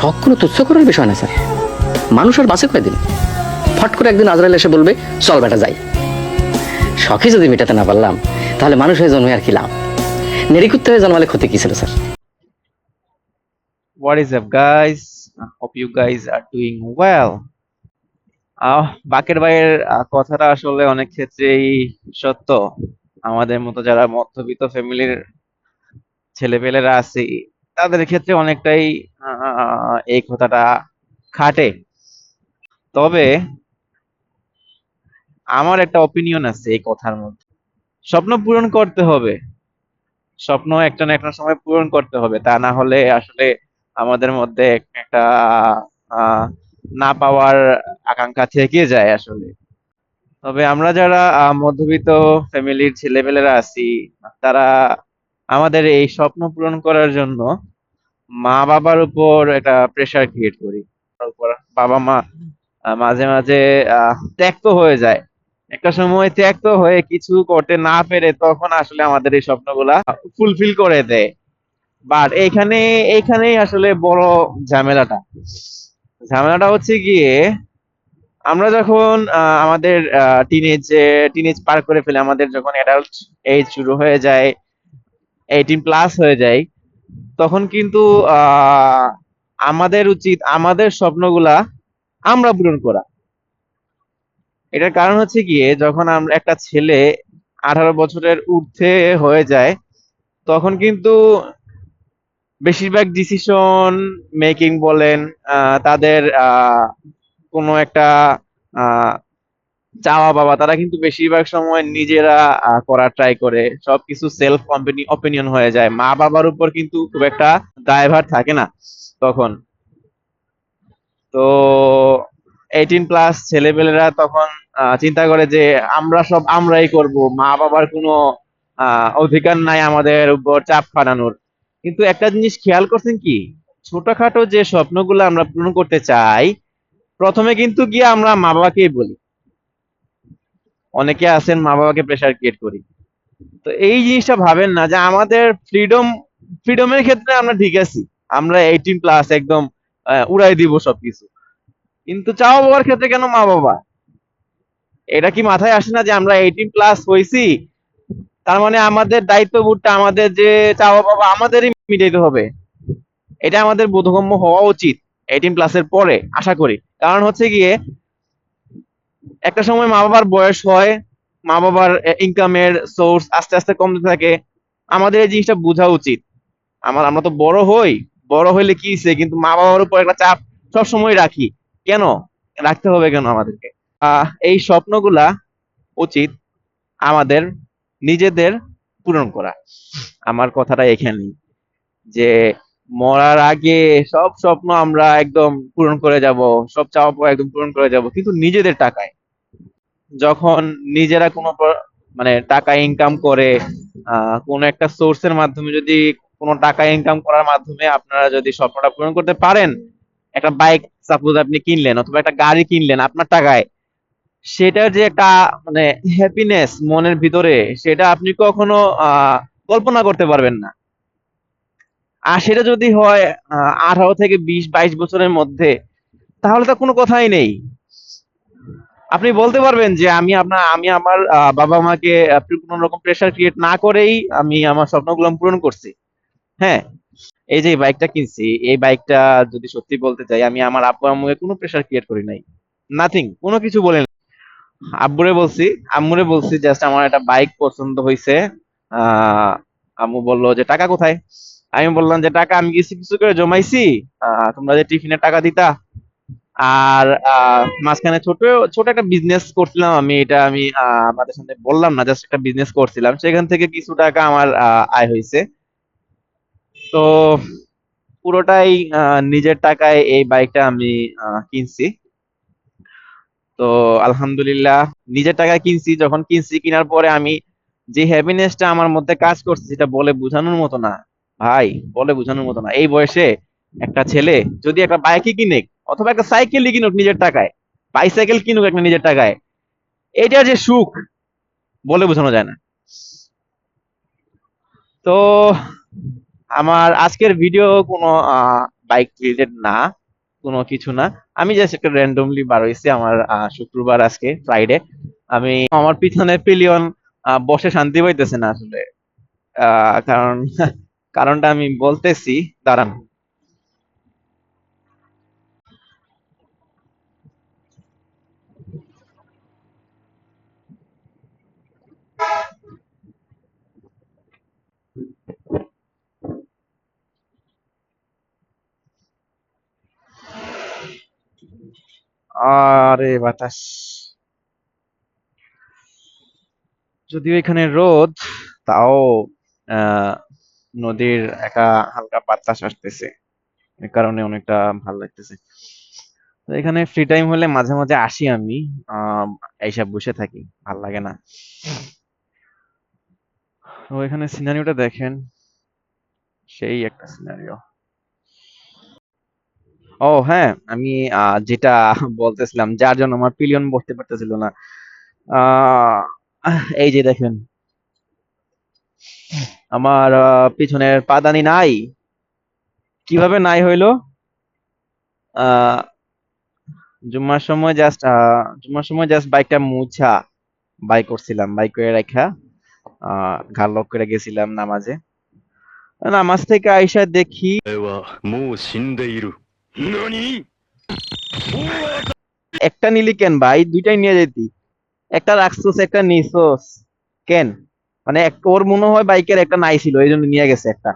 শখ কোনো তুচ্ছ করার বিষয় না স্যার। মানুষ আর বাঁচে কয়দিন? ফট করে একদিন আজরাইল এসে বলবে চল বেটা যাই। শখই যদি মেটাতে না পারলাম তাহলে মানুষ হয়ে জন্মে আর কি লাভ? নেড়িকুত্তে হয়ে জন্মালে ক্ষতি কি ছিল sir? What is up, guys? I hope you guys are doing well. বাকের ভাইয়ের কথাটা আসলে অনেক ক্ষেত্রেই সত্য। আমাদের মতো যারা মধ্যবিত্ত ফ্যামিলির ছেলেপেলেরা আছি তাদের ক্ষেত্রে অনেকটাই এই কথাটা খাটে। তবে আমার একটা অপিনিয়ন আছে এই কথার মধ্যে। স্বপ্ন পূরণ করতে হবে, স্বপ্ন একটা না একটা সময় পূরণ করতে হবে, তা না হলে আসলে আমাদের মধ্যে একটা আহ না পাওয়ার আকাঙ্ক্ষা থেকে যায় আসলে। তবে আমরা যারা মধ্যবিত্ত ফ্যামিলির ছেলেপেলেরা আছি, তারা আমাদের এই স্বপ্ন পূরণ করার জন্য মা বাবার উপর একটা প্রেসার ক্রিয়েট করি। তার উপর বাবা মা মাঝে মাঝে ত্যক্ত হয়ে যায়, একটা সময় ত্যক্ত হয়ে কিছু করতে না পেরে তখন আসলে আমাদের এই স্বপ্নগুলা ফুলফিল করে দেয়। বাট এইখানেই আসলে বড় ঝামেলাটা। ঝামেলাটা হচ্ছে গিয়ে আমরা যখন আমাদের টিনেজ পার করে ফেলে, আমাদের যখন অ্যাডাল্ট এজ শুরু হয়ে যায়, 18+ হয়ে যায়, তখন কিন্তু আহ আমাদের উচিত আমাদের স্বপ্নগুলা আমরা পূরণ করা। এটার কারণ হচ্ছে গিয়ে যখন আমরা একটা ছেলে 18 বছরের ঊর্ধ্বে হয়ে যায়, তখন কিন্তু বেশিরভাগ ডিসিশন মেকিং বলেন, তাদের কোনো একটা আহ চাওয়া পাওয়া, তারা কিন্তু বেশিরভাগ সময় নিজেরা করার ট্রাই করে। সবকিছু সেলফ অপিনিয়ন হয়ে যায়, মা বাবার উপর কিন্তু খুব একটা দায়ভার থাকে না তখন। তো 18+ ছেলেপেলেরা তখন চিন্তা করে যে আমরা সব আমরাই করব, মা বাবার কোনো অধিকার নাই আমাদের উপর চাপ খাটানোর। কিন্তু একটা জিনিস খেয়াল করছেন কি, ছোটখাটো যে স্বপ্নগুলো আমরা পূরণ করতে চাই, প্রথমে কিন্তু গিয়ে আমরা মা বাবাকেই বলি। অনেকে আছেন মা বাবাকে প্রেসার ক্রিয়েট করি। তো এই জিনিসটা ভাবেন না যে আমাদের ফ্রিডমের ক্ষেত্রে আমরা ঠিক আছি, আমরা 18+ একদম উড়াই দিব সবকিছু। কিন্তু চাওয়া পাওয়ার ক্ষেত্রে কেন মা বাবা? এটা কি মাথায় আসে না যে আমরা 18+ হয়েছি, তার মানে আমাদের দায়িত্ববোধটা, আমাদের যে চাওয়া পাওয়া আমাদেরই মিটাইতে হবে। এটা আমাদের বোধগম্য হওয়া উচিত 18+ পরে, আশা করি। কারণ হচ্ছে গিয়ে একটা সময় মা বাবার বয়স হয়, মা বাবার ইনকামের সোর্স আস্তে আস্তে কমতে থাকে। আমাদের এই জিনিসটা বোঝা উচিত। আমরা তো বড় হই, বড় হইলে কি হইছে, কিন্তু মা বাবার উপর একটা চাপ সব সময় রাখি। কেন রাখতে হবে কেন আমাদেরকে? এই স্বপ্নগুলা উচিত আমাদের নিজেদের পূরণ করা। আমার কথাটা এখানেই, যে মরার আগে সব স্বপ্ন আমরা একদম পূরণ করে যাব, সব চাওয়া পাওয়া একদম পূরণ করে যাব, কিন্তু নিজেদের টাকায়। যখন নিজেরা মানে টাকা ইনকাম করে, কোনো একটা সোর্সের মাধ্যমে, যদি কোনো টাকা ইনকাম করার মাধ্যমে আপনারা যদি স্বপ্নটা পূরণ করতে পারেন, একটা বাইক সাপোজ আপনি কিনলেন অথবা একটা গাড়ি কিনলেন আপনার টাকায়, সেটার যে একটা মানে হ্যাপিনেস মনের ভিতরে, সেটা আপনি কখনো কল্পনা করতে পারবেন না। আর সেটা যদি হয় 18 থেকে 20-22 বছরের মধ্যে, তাহলে তো কোনো কথাই নেই। আপনি বলতে পারবেন যে আমি আমার বাবা মাকে কোনো রকম প্রেসার ক্রিয়েট না করেই আমি আমার স্বপ্নগুলো পূরণ করছি। হ্যাঁ, এই যে বাইকটা কিনছি, এই বাইকটা যদি সত্যি বলতে চাই, আমি আমার আব্বু আম্মুকে কোনো প্রেসার ক্রিয়েট করি নাই, নাথিং, কোনো কিছু বলে নাই। আব্বুরে বলছি, আম্মুরে বলছি জাস্ট আমার একটা বাইক পছন্দ হয়েছে। আহ আম্মু বললো যে টাকা কোথায়? আমি বললাম যে টাকা আমি কিছু কিছু করে জমাইছি, তোমরা যে টিফিনের টাকা দিতা, আর মাঝখানে ছোট ছোট একটা বিজনেস করছিলাম আমি, এটা আমি আমাদের সাথে বললাম না, জাস্ট একটা বিজনেস করছিলাম, সেখান থেকে কিছু টাকা আমার আয় হয়েছে। তো পুরোটাই নিজের টাকায় এই বাইকটা আমি কিনছি। তো আলহামদুলিল্লাহ, নিজের টাকায় কিনছি। যখন কিনছি, কেনার পরে আমি যে হ্যাপিনেসটা আমার মধ্যে কাজ করছে, সেটা বলে বোঝানোর মতো না ভাই, বলে বোঝানোর মতো না। এই বয়সে একটা ছেলে যদি একটা বাইকই কিনে অথবা একটা সাইকেলই কিনুক নিজের টাকায়, বাইসাইকেল কিনুক একটা নিজের টাকায়, এটা যে সুখ বলে বোঝানো যায় না। তো আমার আজকের ভিডিও কোনো বাইক রিলেটেড না, কোনো কিছু না। আমি জাস্ট একটা র্যান্ডমলি বার হইছি আমার শুক্রবার, আজকে ফ্রাইডে। আমি আমার পিছনে পিলিয়ন বসে শান্তি পাইতেছে না আসলে। কারণ কারণটা আমি বলতেছি, দাঁড়ান। আরে বাতাস, যদিও এখানে রোদ, তাও আহ নদীর একটা হালকা বাতাস আসতেছে, এর কারণে অনেকটা ভালো লাগতেছে। তো এখানে ফ্রি টাইম হলে মাঝে মাঝে আসি আমি, এইসব বসে থাকি, ভাল লাগে না। তো এখানে সিনারিওটা দেখেন, সেই একটা সিনারিও। ও হ্যাঁ, আমি যেটা বলতেছিলাম, যার জন্য আমার পিলিয়ন বসতে পারতেছিল না, আহ এই যে দেখেন, আমার পিছনের পাদানি নাই। কিভাবে নাই হইলো? আহ জুম্মার সময় জাস্ট বাইকটা মুছা বাই করছিলাম, বাইক করে রাখা ঘাড় লক করে গেছিলাম নামাজে। নামাজ থেকে আইসা দেখি 俺はもう死んでいる。何 একটা নিলি কেন ভাই, দুইটাই নিয়ে যেতি। একটা রাখছোস, একটা নিছোস কেন? মানে ওর মনে হয় বাইকের একটা নাই ছিল, এই জন্য নিয়ে গেছে একটা।